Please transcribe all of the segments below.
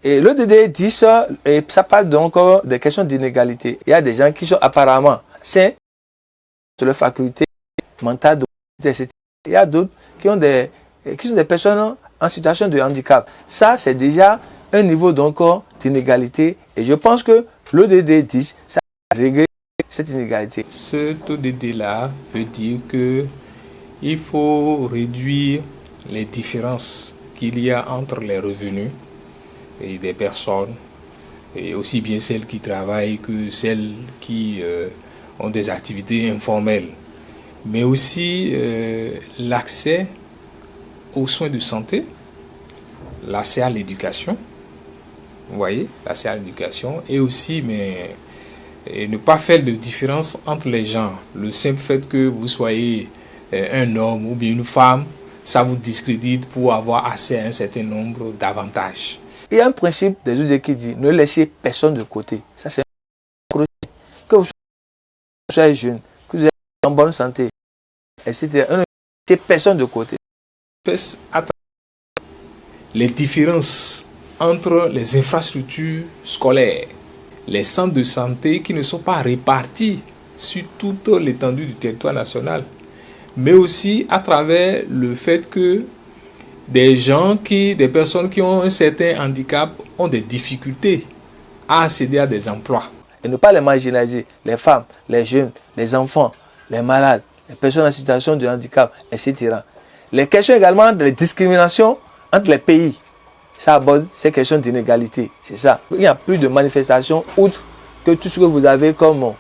Et le DD10, ça parle donc des questions d'inégalité. Il y a des gens qui sont apparemment sains de leur faculté mentale, etc. Il y a d'autres qui sont des personnes en situation de handicap. Ça, c'est déjà un niveau donc d'inégalité. Et je pense que le DD10, ça règle cette inégalité. Ce taux DD-là veut dire qu'il faut réduire les différences qu'il y a entre les revenus et des personnes, et aussi bien celles qui travaillent que celles qui ont des activités informelles, mais aussi l'accès aux soins de santé, l'accès à l'éducation, vous voyez, l'accès à l'éducation, et aussi et ne pas faire de différence entre les gens. Le simple fait que vous soyez un homme ou bien une femme, ça vous discrédite pour avoir accès à un certain nombre d'avantages. Il y a un principe des ODD qui dit ne laissez personne de côté. Ça, c'est que vous soyez jeune, que vous êtes en bonne santé, etc. Ne laissez personne de côté. Les différences entre les infrastructures scolaires, les centres de santé qui ne sont pas répartis sur toute l'étendue du territoire national, mais aussi à travers le fait que des personnes qui ont un certain handicap ont des difficultés à accéder à des emplois. Et ne pas les marginaliser, les femmes, les jeunes, les enfants, les malades, les personnes en situation de handicap, etc. Les questions également de discrimination entre les pays. Ça aborde ces questions d'inégalité. C'est ça. Il n'y a plus de manifestations outre que tout ce que vous avez comme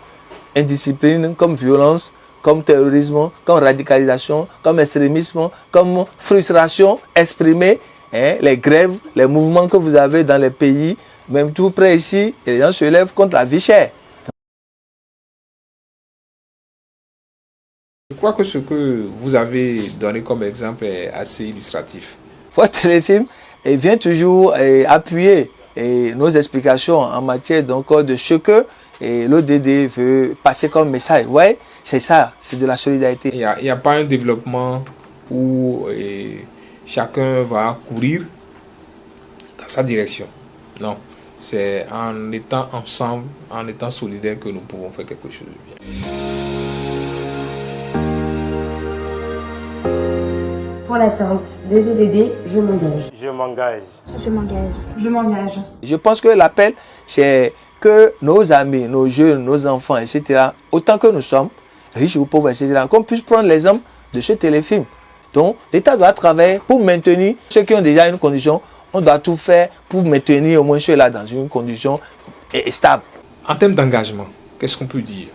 indiscipline, comme violence, comme terrorisme, comme radicalisation, comme extrémisme, comme frustration exprimée, les grèves, les mouvements que vous avez dans les pays, même tout près ici, les gens se lèvent contre la vie chère. Je crois que ce que vous avez donné comme exemple est assez illustratif. Votre téléfilm vient toujours appuyer nos explications en matière donc, de ce que l'ODD veut passer comme message. Ouais, c'est ça, c'est de la solidarité. Il n'y a pas un développement où chacun va courir dans sa direction. Non, c'est en étant ensemble, en étant solidaires que nous pouvons faire quelque chose de bien. Pour l'atteinte des ODD, je m'engage. Je m'engage. Je m'engage. Je m'engage. Je pense que l'appel, c'est que nos amis, nos jeunes, nos enfants, etc., autant que nous sommes, riches ou pauvres, etc., qu'on puisse prendre l'exemple de ce téléfilm. Donc, l'État doit travailler pour maintenir ceux qui ont déjà une condition. On doit tout faire pour maintenir au moins ceux-là dans une condition stable. En termes d'engagement, qu'est-ce qu'on peut dire?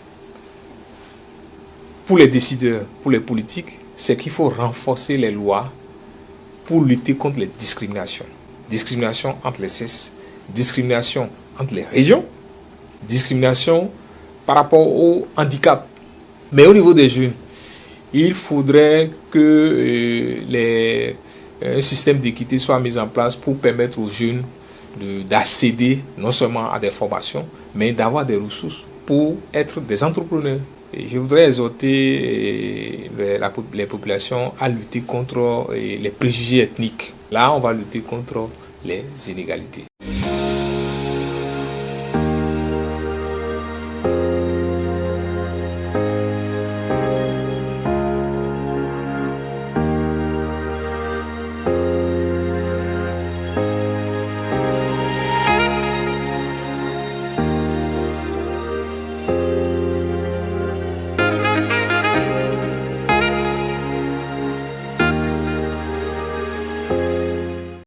Pour les décideurs, pour les politiques, c'est qu'il faut renforcer les lois pour lutter contre les discriminations. Discrimination entre les sexes, discrimination entre les régions, discrimination par rapport au handicap. Mais au niveau des jeunes, il faudrait que un système d'équité soit mis en place pour permettre aux jeunes d'accéder non seulement à des formations, mais d'avoir des ressources pour être des entrepreneurs. Et je voudrais exhorter les populations à lutter contre les préjugés ethniques. Là, on va lutter contre les inégalités.